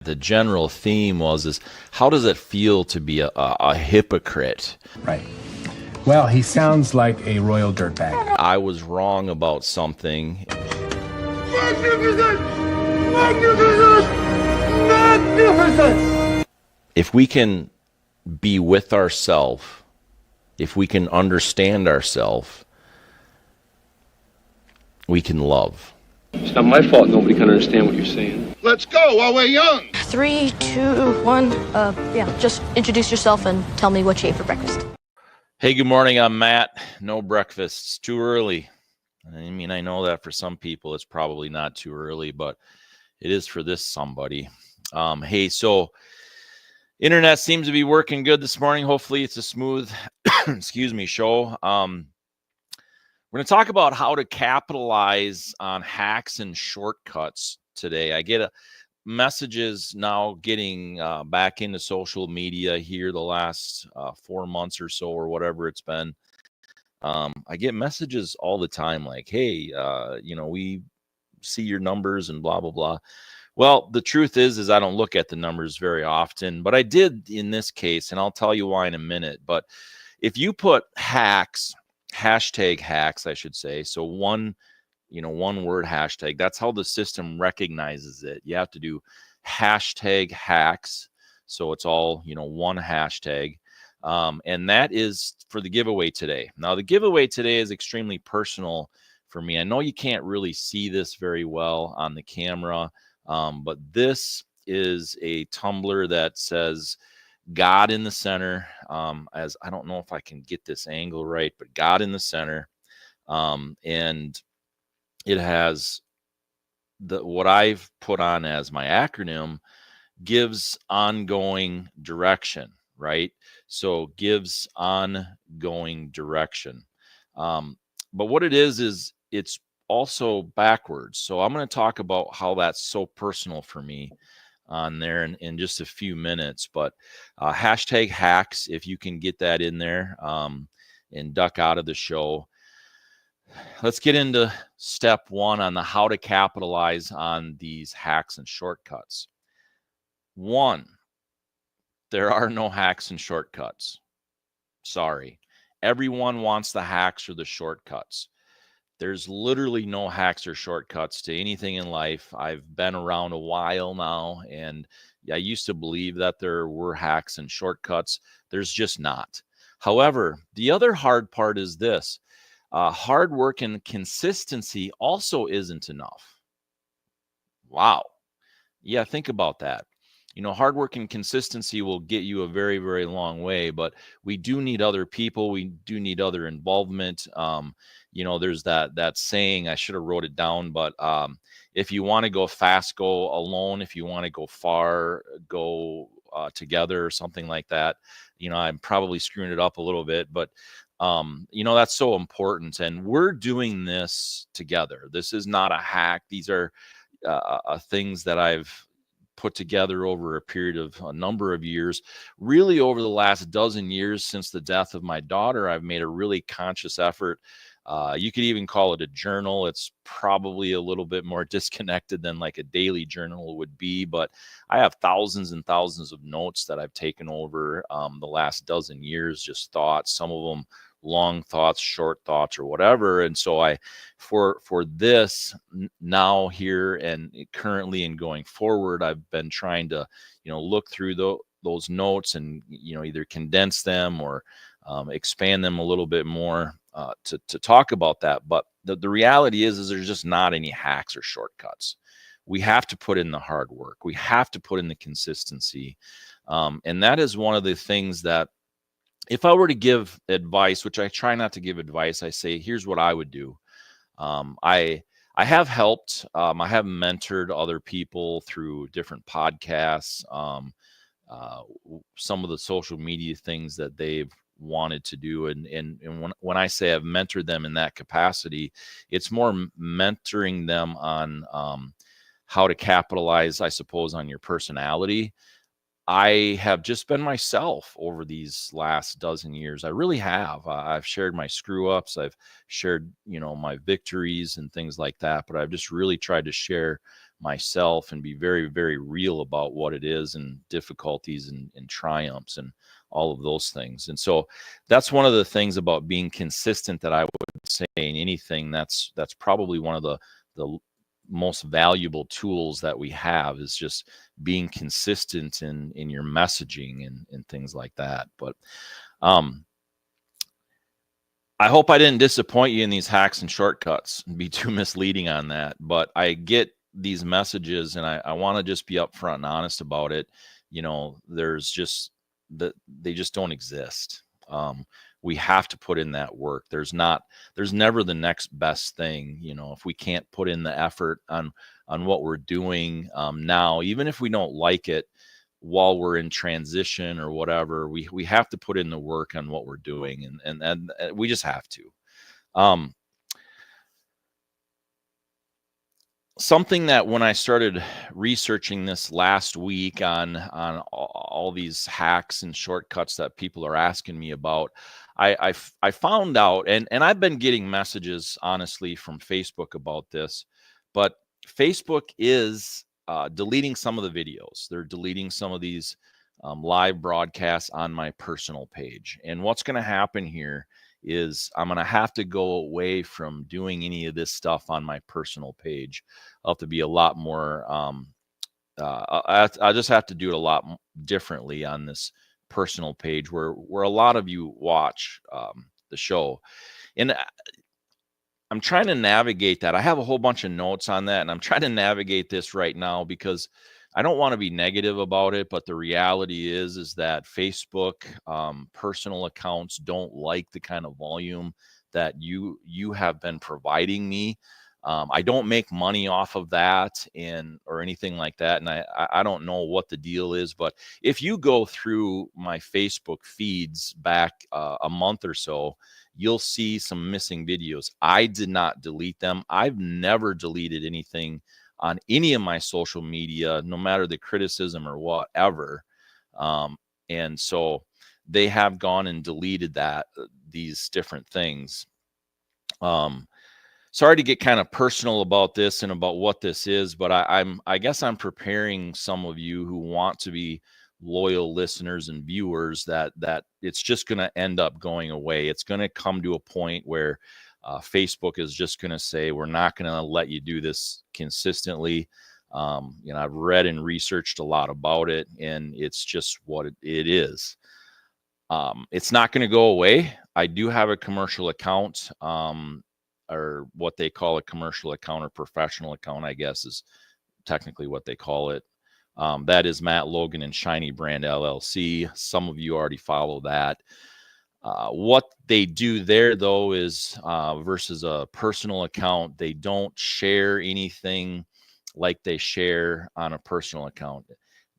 The general theme is how does it feel to be a hypocrite? Right. Well, he sounds like a royal dirtbag. I was wrong about something. Magnificent! Magnificent! Magnificent! If we can be with ourselves, if we can understand ourselves, we can love. It's not my fault nobody can understand what you're saying. Let's go while we're young. 3, 2, 1. Just introduce yourself and tell me what you ate for breakfast. Hey, good morning. I'm Matt. No breakfast. It's too early. I mean, I know that for some people it's probably not too early, but it is for this somebody. Hey, so internet seems to be working good this morning. Hopefully it's a smooth, show. We're going to talk about how to capitalize on hacks and shortcuts today. I get messages now getting back into social media here the last 4 months or so, or whatever it's been. I get messages all the time like, hey, we see your numbers and blah, blah, blah. Well, the truth is I don't look at the numbers very often, but I did in this case, and I'll tell you why in a minute. But if you put hashtag hacks, I should say, so one word hashtag, that's how the system recognizes it. You have to do hashtag hacks. So it's all, one hashtag. And that is for the giveaway today. Now, the giveaway today is extremely personal for me. I know you can't really see this very well on the camera, but this is a tumbler that says God in the center. As I don't know if I can get this angle right, but God in the center. And it has what I've put on as my acronym gives ongoing direction, right? So gives ongoing direction. But what it is it's also backwards. So I'm going to talk about how that's so personal for me on there in just a few minutes. But hashtag hacks, if you can get that in there and duck out of the show. Let's get into step one on the how to capitalize on these hacks and shortcuts. 1, there are no hacks and shortcuts. Sorry. Everyone wants the hacks or the shortcuts. There's literally no hacks or shortcuts to anything in life. I've been around a while now, and I used to believe that there were hacks and shortcuts. There's just not. However, the other hard part is this. Hard work and consistency also isn't enough. Wow. Yeah, think about that. Hard work and consistency will get you a very, very long way, but we do need other people. We do need other involvement. There's that saying, I should have wrote it down, but if you want to go fast, go alone. If you want to go far, go together or something like that. I'm probably screwing it up a little bit, but that's so important. And we're doing this together. This is not a hack. These are things that I've put together over a period of a number of years. Really over the last dozen years since the death of my daughter, I've made a really conscious effort. You could even call it a journal. It's probably a little bit more disconnected than like a daily journal would be, but I have thousands and thousands of notes that I've taken over the last dozen years, just thoughts, some of them long thoughts, short thoughts, or whatever. And so for this now here and currently and going forward, I've been trying to, look through those notes and, either condense them or expand them a little bit more to talk about that. But the reality is there's just not any hacks or shortcuts. We have to put in the hard work. We have to put in the consistency. And that is one of the things that if I were to give advice, which I try not to give advice, I say, here's what I would do. I have helped. I have mentored other people through different podcasts, some of the social media things that they've wanted to do. And when I say I've mentored them in that capacity, it's more mentoring them on how to capitalize, I suppose, on your personality. I have just been myself over these last dozen years. I really have. I've shared my screw ups. I've shared, my victories and things like that. But I've just really tried to share myself and be very, very real about what it is, and difficulties and triumphs and all of those things. And so that's one of the things about being consistent that I would say in anything. That's probably one of the most valuable tools that we have, is just being consistent in your messaging and things like that. But I hope I didn't disappoint you in these hacks and shortcuts and be too misleading on that. But I get these messages, and I want to just be upfront and honest about it. There's just that they just don't exist. We have to put in that work. There's never the next best thing. If we can't put in the effort on what we're doing now, even if we don't like it while we're in transition or whatever, we have to put in the work on what we're doing, and we just have to. Something that when I started researching this last week on all these hacks and shortcuts that people are asking me about, I found out, and I've been getting messages honestly from Facebook about this, but Facebook is deleting some of the videos. They're deleting some of these live broadcasts on my personal page. And what's going to happen here is I'm going to have to go away from doing any of this stuff on my personal page. I'll have to be a lot more, I just have to do it a lot differently on this personal page where a lot of you watch the show. And I'm trying to navigate that. I have a whole bunch of notes on that, and I'm trying to navigate this right now because I don't want to be negative about it, but the reality is that Facebook personal accounts don't like the kind of volume that you have been providing me. I don't make money off of that or anything like that, and I don't know what the deal is. But if you go through my Facebook feeds back a month or so, you'll see some missing videos. I did not delete them. I've never deleted anything on any of my social media, no matter the criticism or whatever. And so they have gone and deleted these different things. Sorry to get kind of personal about this and about what this is, but I guess I'm preparing some of you who want to be loyal listeners and viewers that it's just going to end up going away. It's going to come to a point where Facebook is just going to say, we're not going to let you do this consistently. I've read and researched a lot about it, and it's just what it is. It's not going to go away. I do have a commercial account, or what they call a commercial account, or professional account, I guess is technically what they call it. That is Matt Logan and Shiny Brand LLC. Some of you already follow that. What they do there, though, is versus a personal account, they don't share anything like they share on a personal account.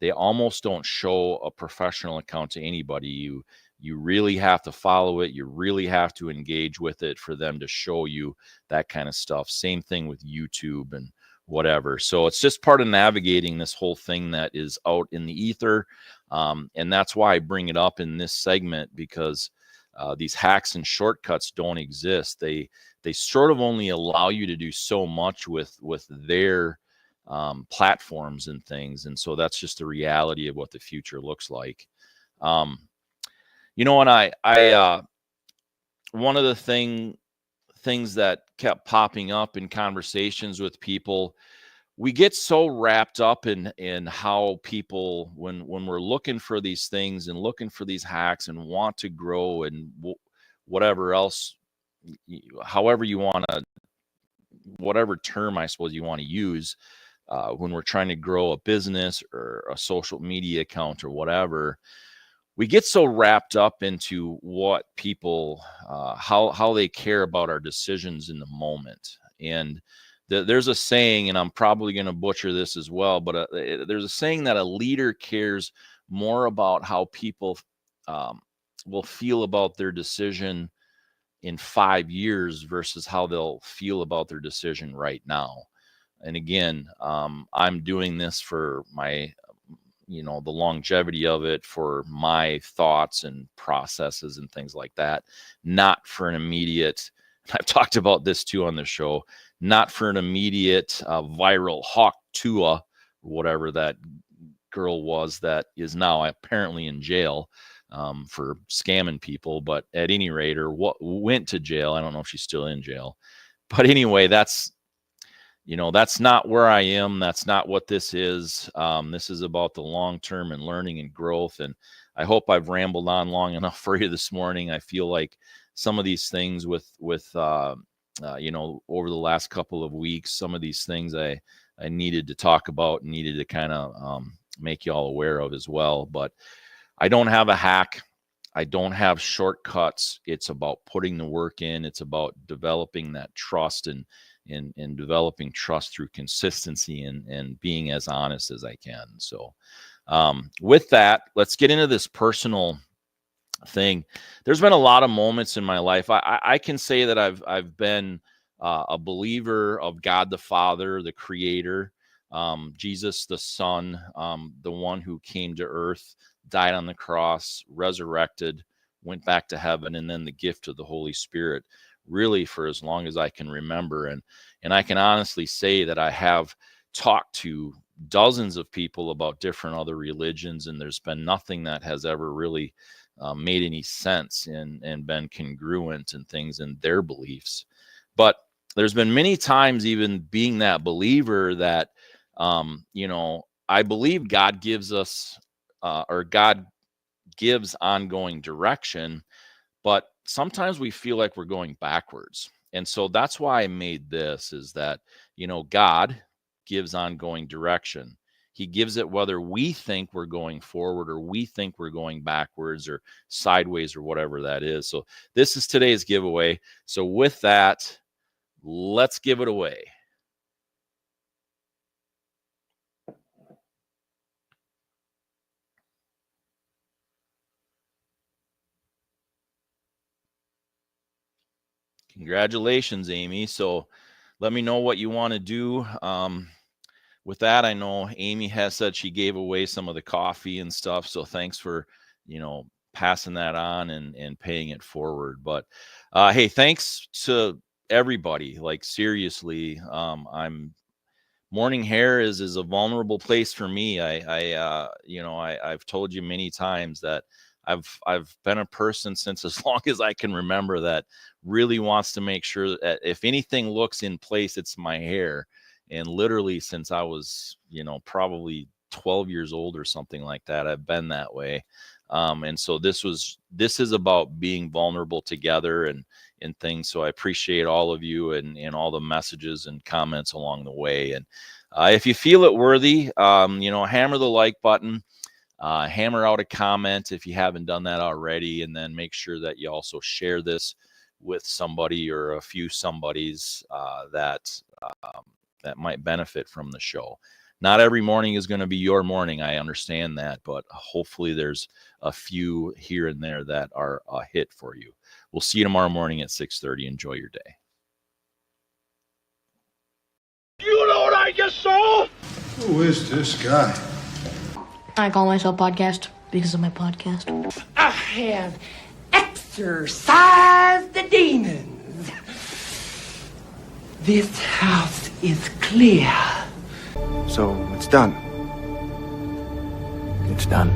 They almost don't show a professional account to anybody. You really have to follow it. You really have to engage with it for them to show you that kind of stuff. Same thing with YouTube and whatever. So it's just part of navigating this whole thing that is out in the ether. And that's why I bring it up in this segment, because these hacks and shortcuts don't exist. They sort of only allow you to do so much with their platforms and things. And so that's just the reality of what the future looks like. And I one of the things that kept popping up in conversations with people, we get so wrapped up in how people, when we're looking for these things and looking for these hacks and want to grow and whatever else, however you want to, whatever term I suppose you want to use, when we're trying to grow a business or a social media account or whatever, we get so wrapped up into what people, how they care about our decisions in the moment. And there's a saying, and I'm probably going to butcher this as well, but there's a saying that a leader cares more about how people will feel about their decision in 5 years versus how they'll feel about their decision right now. And again, I'm doing this for my, the longevity of it, for my thoughts and processes and things like that, not for an immediate, I've talked about this too on the show, not for an immediate viral hawk Tua, whatever that girl was that is now apparently in jail for scamming people, but at any rate, or what went to jail. I don't know if she's still in jail, but anyway, that's not where I am. That's not what this is. This is about the long term and learning and growth. And I hope I've rambled on long enough for you this morning. I feel like some of these things with over the last couple of weeks, some of these things I needed to talk about and needed to kind of make you all aware of as well. But I don't have a hack. I don't have shortcuts. It's about putting the work in. It's about developing that trust and developing trust through consistency and being as honest as I can. So with that, let's get into this personal thing. There's been a lot of moments in my life. I can say that I've been a believer of God the Father, the Creator, Jesus the Son, the one who came to earth, died on the cross, resurrected, went back to heaven, and then the gift of the Holy Spirit, really for as long as I can remember. And I can honestly say that I have talked to dozens of people about different other religions, and there's been nothing that has ever really made any sense and been congruent and things in their beliefs. But there's been many times, even being that believer, that I believe God gives us God gives ongoing direction, but sometimes we feel like we're going backwards. And so that's why I made this, is that, God gives ongoing direction. He gives it whether we think we're going forward or we think we're going backwards or sideways or whatever that is. So this is today's giveaway. So with that, let's give it away. Congratulations, Amy. So let me know what you want to do. With that, I know Amy has said she gave away some of the coffee and stuff. So thanks for, passing that on and paying it forward. But hey, thanks to everybody. Like, seriously, morning hair is a vulnerable place for me. I've told you many times that I've been a person since as long as I can remember that really wants to make sure that if anything looks in place, it's my hair. And literally since I was, probably 12 years old or something like that, I've been that way. And so this is about being vulnerable together and things. So I appreciate all of you and all the messages and comments along the way. And if you feel it worthy, hammer the like button. Hammer out a comment if you haven't done that already, and then make sure that you also share this with somebody or a few somebodies that might benefit from the show. Not every morning is going to be your morning. I understand that, but hopefully there's a few here and there that are a hit for you. We'll see you tomorrow morning at 6:30. Enjoy your day. You know what I just saw? Who is this guy? I call myself Podcast because of my podcast. I have exorcised the demons. This house is clear. So, it's done. It's done.